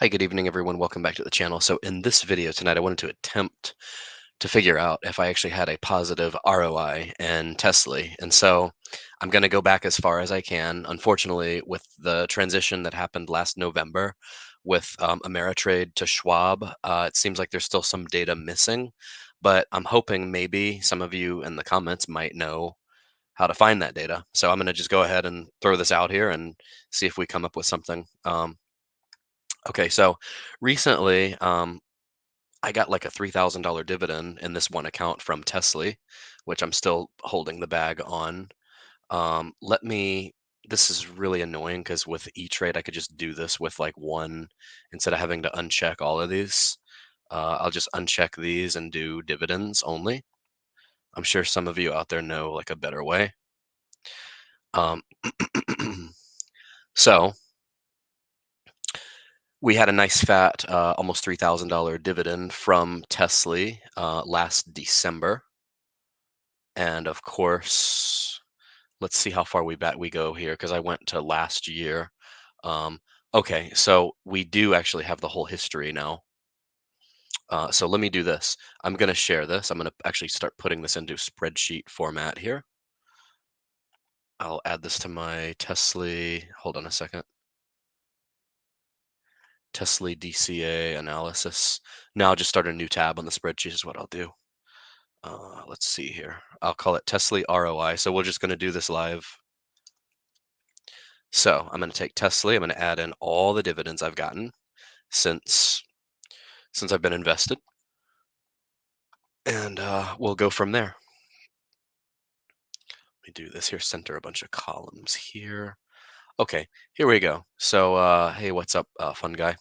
Hi, good evening, everyone. Welcome back to the channel. So in this video tonight, I wanted to attempt to figure out if I actually had a positive ROI in TSLY. And so I'm going to go back as far as I can. Unfortunately, with the transition that happened last November with Ameritrade to Schwab, it seems like there's still some data missing. But I'm hoping maybe some of you in the comments might know how to find that data. So I'm going to just go ahead and throw this out here and see if we come up with something. Okay, so recently, I got like a $3,000 dividend in this one account from TSLY, which I'm still holding the bag on. Let me, this is really annoying because with E-Trade, I could just do this with like one instead of having to uncheck all of these. I'll just uncheck these and do dividends only. I'm sure some of you out there know like a better way. Um, so we had a nice fat, almost $3,000 dividend from TSLY last December. And of course, let's see how far we go here because I went to last year. Um, okay, so we do actually have the whole history now. So let me do this. I'm going to share this. I'm going to actually start putting this into spreadsheet format here. I'll add this to my TSLY. Hold on a second. TSLY DCA analysis. Now I'll just start a new tab on the spreadsheet is what I'll do. Let's see here. I'll call it TSLY ROI. So we're just going to do this live. So I'm going to take TSLY. I'm going to add in all the dividends I've gotten since I've been invested, and we'll go from there. Let me do this here. Center a bunch of columns here. Okay, here we go. So hey, what's up, fun guy?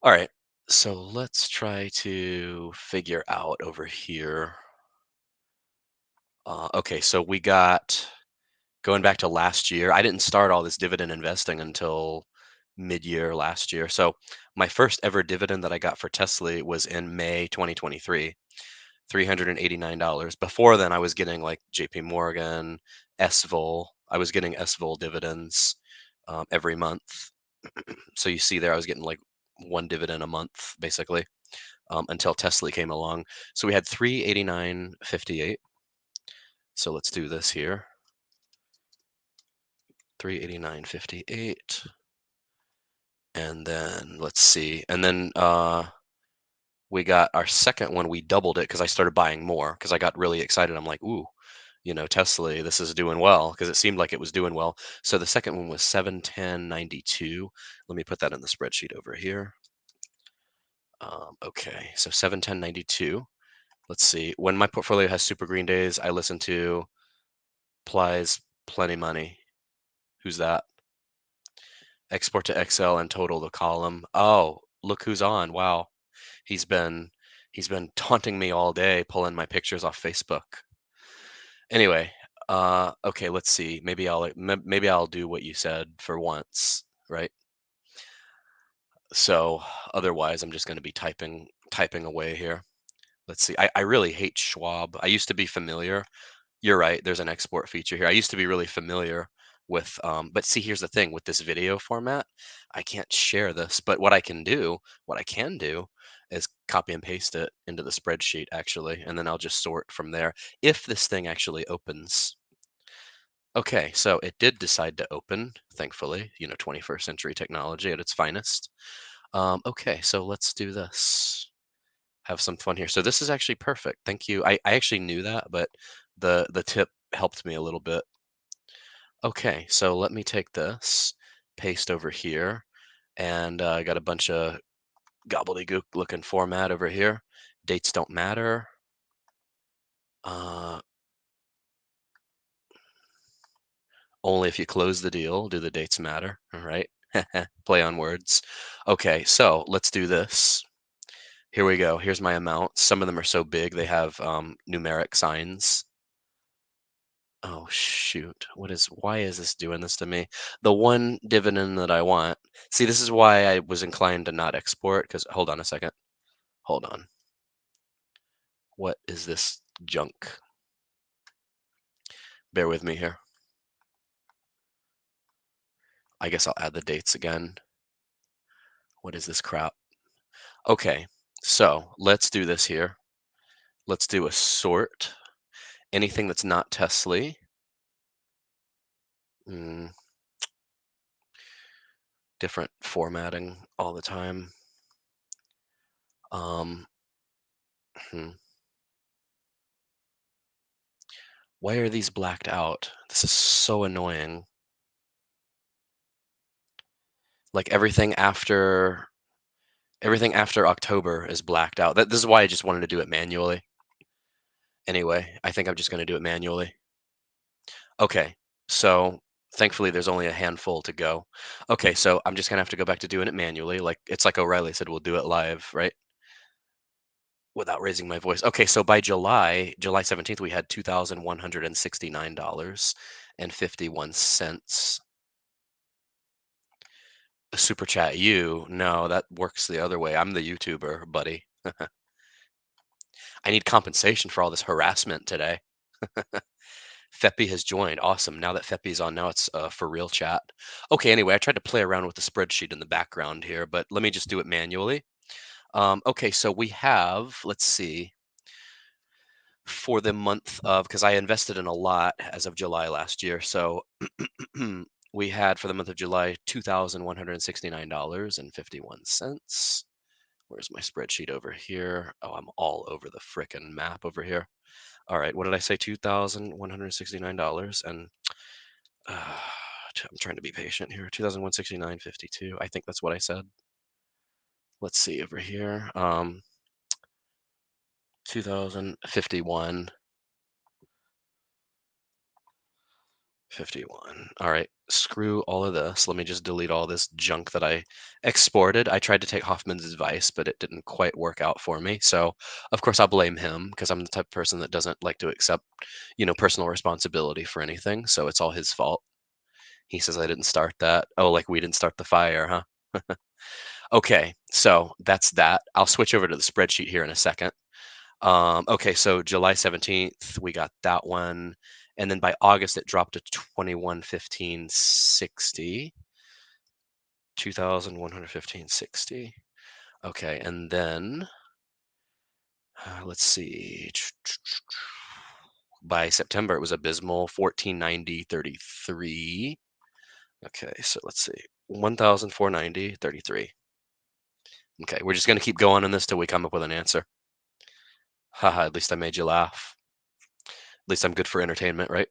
All right. So let's try to figure out over here. Okay, so we got going back to last year. I didn't start all this dividend investing until mid-year last year. So my first ever dividend that I got for TSLY was in May 2023, $389. Before then, I was getting like JP Morgan, SVOL. I was getting SVOL dividends every month. So you see there, I was getting like one dividend a month, basically, until TSLY came along. So we had 389.58. So let's do this here. 389.58. And then let's see. And then we got our second one. We doubled it because I started buying more because I got really excited. I'm like, ooh, TSLY, this is doing well because it seemed like it was doing well. So the second one was 710.92. Let me put that in the spreadsheet over here. Okay, so 710.92. Let's see. When my portfolio has super green days, I listen to Plies Plenty Money. Who's that? Export to Excel and total the column. Oh, look who's on. Wow. He's been taunting me all day, pulling my pictures off Facebook. Anyway, okay, let's see. Maybe I'll do what you said for once, right? So otherwise, I'm just going to be typing away here. Let's see. I really hate Schwab. I used to be familiar. You're right. There's an export feature here. I used to be really familiar with, but see, here's the thing with this video format, I can't share this, but what I can do is copy and paste it into the spreadsheet actually, and then I'll just sort from there if this thing actually opens. Okay, so it did decide to open, thankfully, 21st century technology at its finest. Okay, so let's do this. Have some fun here. So this is actually perfect. Thank you. I actually knew that, but the tip helped me a little bit. Okay, so let me take this, paste over here, and I got a bunch of gobbledygook looking format over here. Dates don't matter. Uh, only if you close the deal do the dates matter. All right. Play on words. Okay, so let's do this. Here we go. Here's my amount. Some of them are so big they have numeric signs. Oh shoot. Why is this doing this to me? The one dividend that I want. See, this is why I was inclined to not export because hold on a second. Hold on. What is this junk? Bear with me here. I guess I'll add the dates again. What is this crap? Okay, so let's do this here. Let's do a sort. Anything that's not TSLY. Mm, different formatting all the time. Um, hmm. Why are these blacked out? This is so annoying. Like everything after October is blacked out. This is why I just wanted to do it manually. Anyway, I think I'm just going to do it manually. Okay, so thankfully there's only a handful to go. Okay, so I'm just going to have to go back to doing it manually. Like it's like O'Reilly said, we'll do it live, right? Without raising my voice. Okay, so by July 17th, we had $2,169.51. A super chat you? No, that works the other way. I'm the YouTuber, buddy. I need compensation for all this harassment today. Feppy has joined. Awesome. Now that Feppy's on, now it's for real chat. Okay, anyway, I tried to play around with the spreadsheet in the background here, but let me just do it manually. Okay, so we have, let's see, for the month of, because I invested in a lot as of July last year. So we had for the month of July $2,169.51. Where's my spreadsheet over here? Oh, I'm all over the frickin' map over here. All right, what did I say? $2,169 and I'm trying to be patient here. 2,169.52. I think that's what I said. Let's see over here. 2,051. 51. All right, screw all of this. Let me just delete all this junk that I exported. I tried to take Hoffman's advice, but it didn't quite work out for me. So, of course, I'll blame him because I'm the type of person that doesn't like to accept, personal responsibility for anything. So it's all his fault. He says I didn't start that. Oh, like we didn't start the fire, huh? Okay, so that's that. I'll switch over to the spreadsheet here in a second. Okay, so July 17th, we got that one. And then by August, it dropped to 2115.60. 2,115.60. Okay, and then let's see. By September, it was abysmal, 1490.33. Okay, so let's see. 1,490.33. Okay, we're just going to keep going on this till we come up with an answer. Haha, at least I made you laugh. At least I'm good for entertainment, right?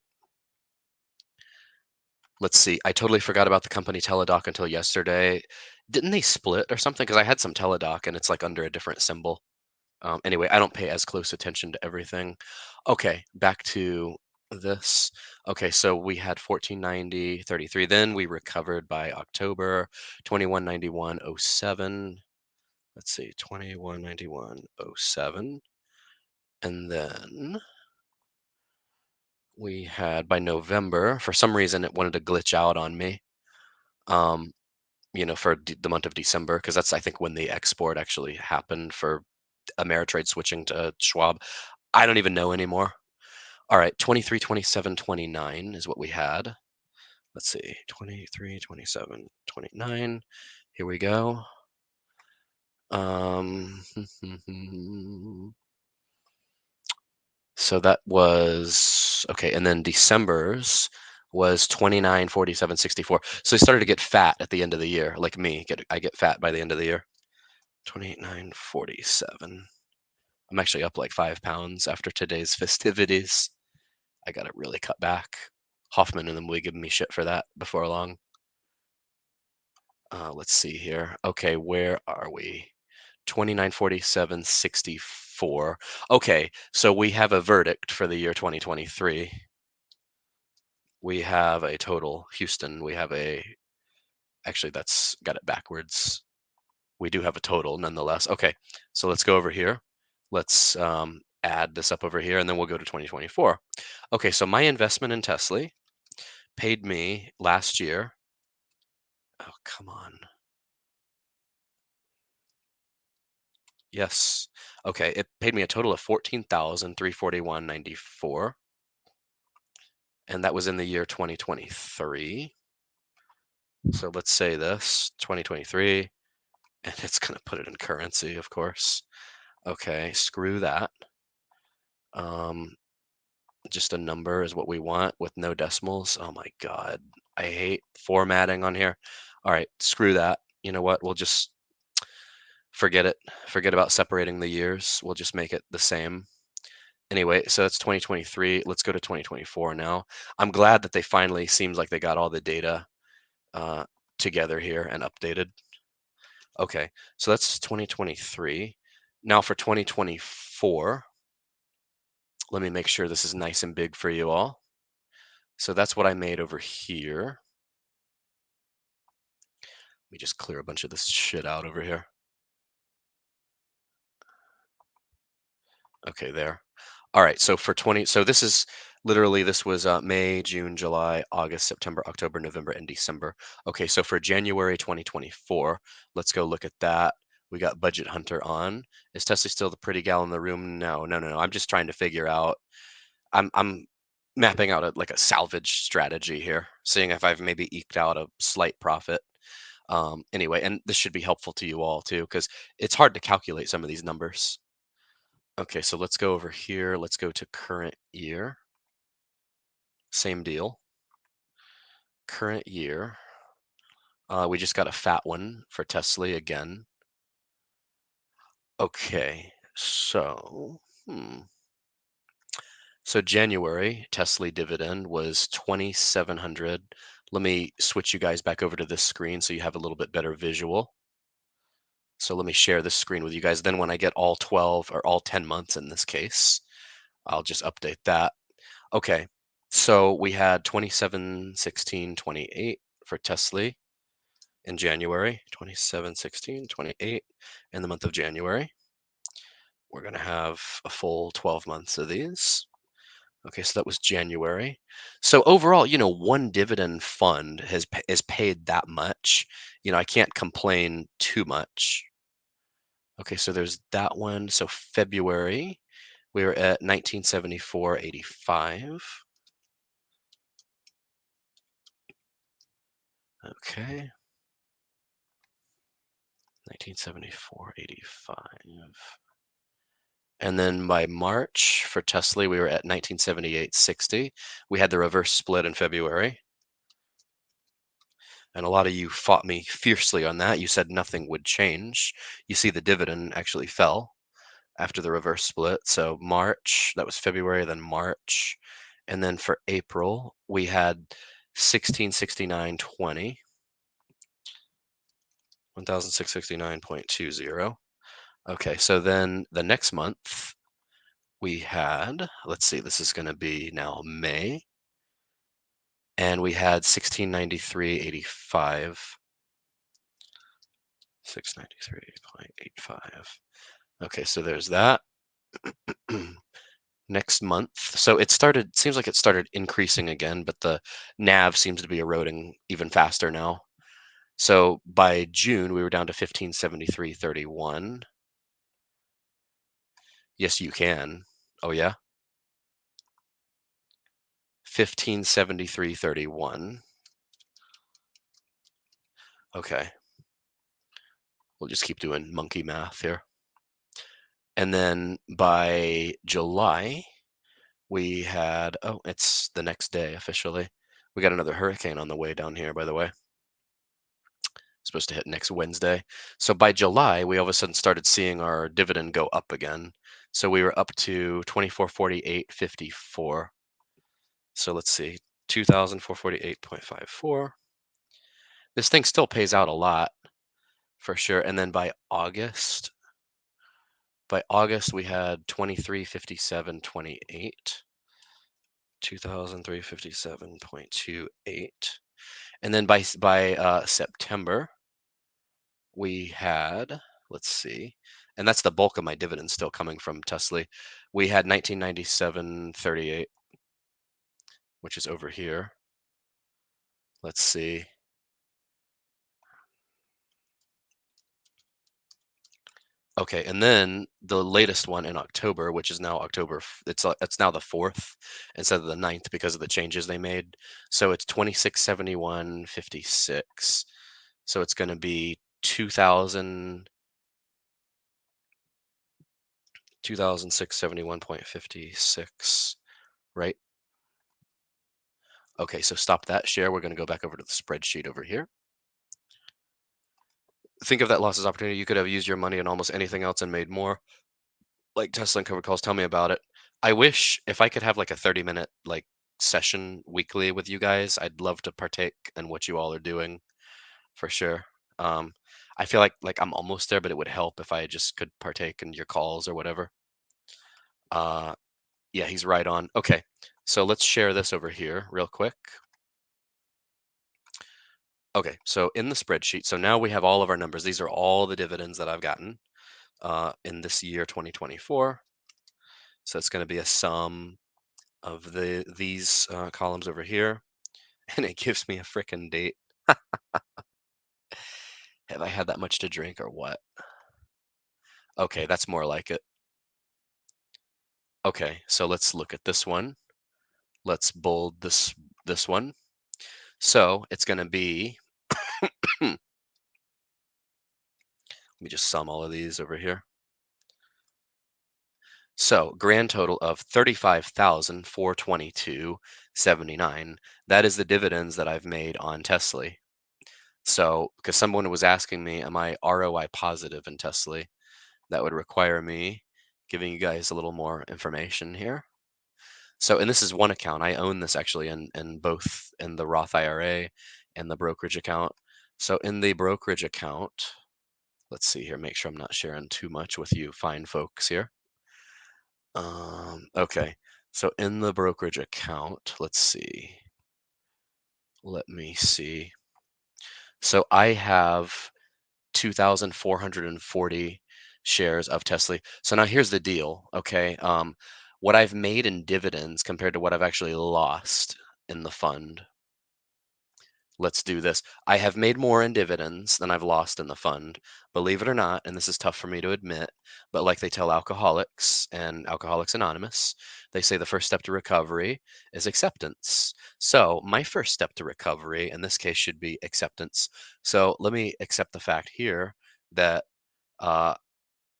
Let's see. I totally forgot about the company Teladoc until yesterday. Didn't they split or something? Because I had some Teladoc and it's like under a different symbol. Anyway, I don't pay as close attention to everything. Okay, back to this. Okay, so we had 1490.33. Then we recovered by October 2191.07. Let's see, 2191.07. And then we had by November, for some reason, it wanted to glitch out on me. For the month of December, because that's I think when the export actually happened for Ameritrade switching to Schwab. I don't even know anymore. All right, 23, 27, 29 is what we had. Let's see, 23, 27, 29. Here we go. So that was okay, and then December's was 29, 47, 64. So they started to get fat at the end of the year, like me. I get fat by the end of the year. 29, 47. I'm actually up like 5 pounds after today's festivities. I got to really cut back. Hoffman and them will be giving me shit for that before long. Let's see here. Okay, where are we? 29, 47, 64. Okay, so we have a verdict for the year 2023. We have a total. Houston, we have actually, that's got it backwards. We do have a total nonetheless. Okay, so let's go over here. Let's add this up over here, and then we'll go to 2024. Okay, so my investment in TSLY paid me last year. Oh, come on. Yes. Okay, it paid me a total of 14,341.94, and that was in the year 2023. So let's say this 2023 and it's going to put it in currency, of course. Okay, screw that. Um, just a number is what we want with no decimals. Oh my God, I hate formatting on here. All right, screw that. You know what? We'll just forget it. Forget about separating the years. We'll just make it the same. Anyway, so that's 2023. Let's go to 2024 now. I'm glad that they finally seems like they got all the data uh, together here and updated. Okay, so that's 2023. Now for 2024, let me make sure this is nice and big for you all. So that's what I made over here. Let me just clear a bunch of this shit out over here. Okay, there. All right, so for 20, so this is literally, this was May, June, July, August, September, October, November, and December. Okay, so for January 2024, let's go look at that. We got Budget Hunter on. Is Tesla still the pretty gal in the room? No, no, no, no. I'm just trying to figure out. I'm mapping out like a salvage strategy here, seeing if I've maybe eked out a slight profit. Anyway, and this should be helpful to you all too, because it's hard to calculate some of these numbers. Okay, so let's go over here. Let's go to current year. Same deal. Current year. We just got a fat one for TSLY again. Okay, so so January TSLY dividend was 2,700. Let me switch you guys back over to this screen so you have a little bit better visual. So let me share this screen with you guys. Then when I get all 12 or all 10 months in this case, I'll just update that. Okay, so we had 27, 16, 28 for TSLY in January, 27, 16, 28 in the month of January. We're going to have a full 12 months of these. Okay, so that was January. So overall, one dividend fund is paid that much. I can't complain too much. Okay, so there's that one. So February, we were at 1974.85. Okay. 1974.85. And then by March for TSLY, we were at 1978.60. We had the reverse split in February. And a lot of you fought me fiercely on that. You said nothing would change. You see the dividend actually fell after the reverse split. So March, that was February, then March. And then for April, we had 1669.20. 1669.20. Okay, so then the next month we had, let's see, this is going to be now May, and we had 1693.85. 693.85. Okay, so there's that. Next month, so seems like it started increasing again, but the NAV seems to be eroding even faster now. So by June, we were down to 1573.31. Yes, you can. Oh, yeah? 1573.31. Okay. We'll just keep doing monkey math here. And then by July, we had, oh, it's the next day officially. We got another hurricane on the way down here, by the way. Supposed to hit next Wednesday. So by July, we all of a sudden started seeing our dividend go up again. So we were up to 2448.54. So let's see, 2,448.54. This thing still pays out a lot for sure. And then by August we had 2357.28. 2,357.28. And then by September, we had, let's see, and that's the bulk of my dividends still coming from TSLY. We had 1997.38, which is over here. Let's see. Okay, and then the latest one in October, which is now October, it's now the 4th instead of the 9th because of the changes they made. So it's 2671.56. So it's going to be 2000 2671.56, right? Okay, so stop that share. We're going to go back over to the spreadsheet over here. Think of that loss as opportunity. You could have used your money in almost anything else and made more. Like Tesla and covered calls, tell me about it. I wish if I could have like a 30-minute like session weekly with you guys. I'd love to partake in what you all are doing for sure. Um, I feel like I'm almost there, but it would help if I just could partake in your calls or whatever. Uh, yeah, he's right on. Okay, so let's share this over here real quick. Okay, so in the spreadsheet, so now we have all of our numbers. These are all the dividends that I've gotten in this year, 2024. So it's going to be a sum of these columns over here, and it gives me a frickin' date. Have I had that much to drink or what? Okay, that's more like it. Okay, so let's look at this one. Let's bold this one. So it's going to be. Let me just sum all of these over here. So grand total of 35,422.79. That is the dividends that I've made on TSLY. So because someone was asking me, am I ROI positive in TSLY? That would require me giving you guys a little more information here. So, and this is one account. I own this actually in both in the Roth IRA and the brokerage account. So in the brokerage account, let's see here, make sure I'm not sharing too much with you fine folks here. Okay, so in the brokerage account, let's see. Let me see. So I have 2,440 shares of Tesla. So now here's the deal, okay? What I've made in dividends compared to what I've actually lost in the fund. Let's do this. I have made more in dividends than I've lost in the fund, believe it or not, and this is tough for me to admit, but like they tell alcoholics and Alcoholics Anonymous, they say the first step to recovery is acceptance. So my first step to recovery in this case should be acceptance. So let me accept the fact here that uh,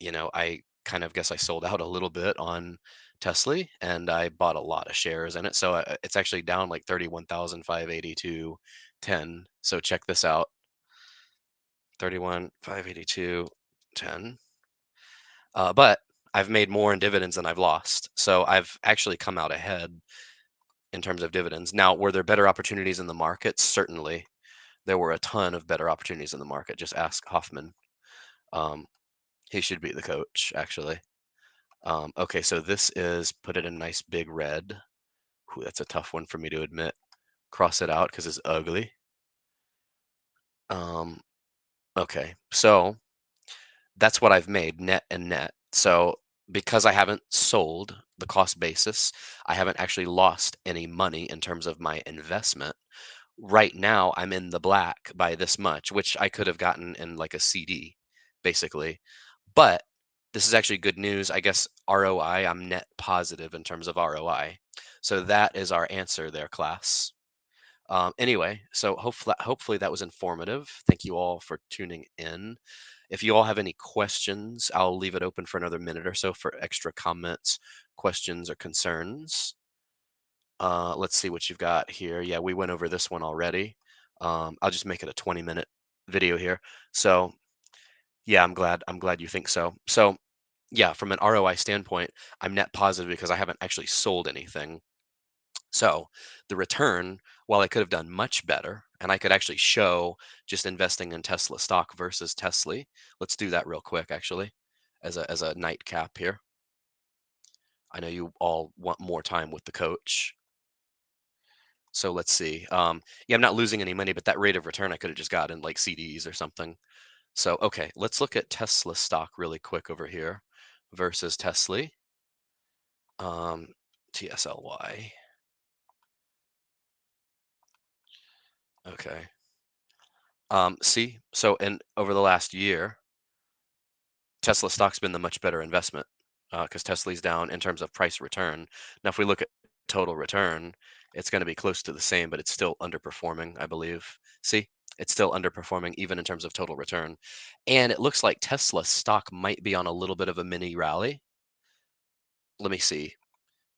I kind of guess I sold out a little bit on Tesla and I bought a lot of shares in it. So it's actually down like 31,582.10. So check this out. 31,582.10. But I've made more in dividends than I've lost. So I've actually come out ahead in terms of dividends. Now, were there better opportunities in the market? Certainly. There were a ton of better opportunities in the market. Just ask Hoffman. Um, he should be the coach, actually. Okay, so this is put it in nice big red. Ooh, that's a tough one for me to admit. Cross it out because it's ugly. Um, okay, so that's what I've made net and net. So because I haven't sold the cost basis, I haven't actually lost any money in terms of my investment. Right now, I'm in the black by this much, which I could have gotten in like a CD, basically. But this is actually good news. I guess ROI, I'm net positive in terms of ROI. So that is our answer there, class. Anyway, so hopefully that was informative. Thank you all for tuning in. If you all have any questions, I'll leave it open for another minute or so for extra comments, questions, or concerns. Let's see what you've got here. Yeah, we went over this one already. I'll just make it a 20-minute video here. So yeah, I'm glad you think so. So yeah, from an ROI standpoint, I'm net positive because I haven't actually sold anything. So the return, while I could have done much better, and I could actually show just investing in Tesla stock versus Tesla. Let's do that real quick, actually, as a nightcap here. I know you all want more time with the coach. So let's see. Yeah, I'm not losing any money, but that rate of return I could have just got in like CDs or something. So, okay, let's look at Tesla stock really quick over here versus Tesla, TSLY. Okay. See, so in over the last year, Tesla stock's been the much better investment because Tesla's down in terms of price return. Now, if we look at total return, it's going to be close to the same, but it's still underperforming, I believe. See, It's still underperforming even in terms of total return. And it looks like Tesla stock might be on a little bit of a mini rally. Let me see.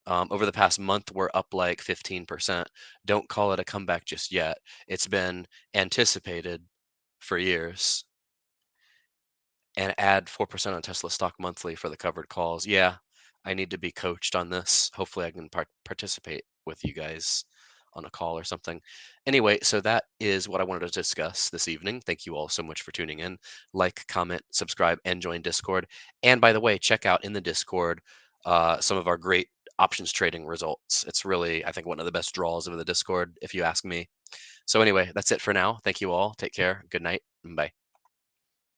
Over the past month, we're up like 15%. Don't call it a comeback just yet. It's been anticipated for years. And add 4% on Tesla stock monthly for the covered calls. Yeah, I need to be coached on this. Hopefully, I can participate with you guys on a call or something. Anyway, so that is what I wanted to discuss this evening. Thank you all so much for tuning in. Like, comment, subscribe, and join Discord. And by the way, check out in the Discord some of our great options trading results. It's really, I think, one of the best draws of the Discord, if you ask me. So, anyway, that's it for now. Thank you all. Take care. Good night. And bye.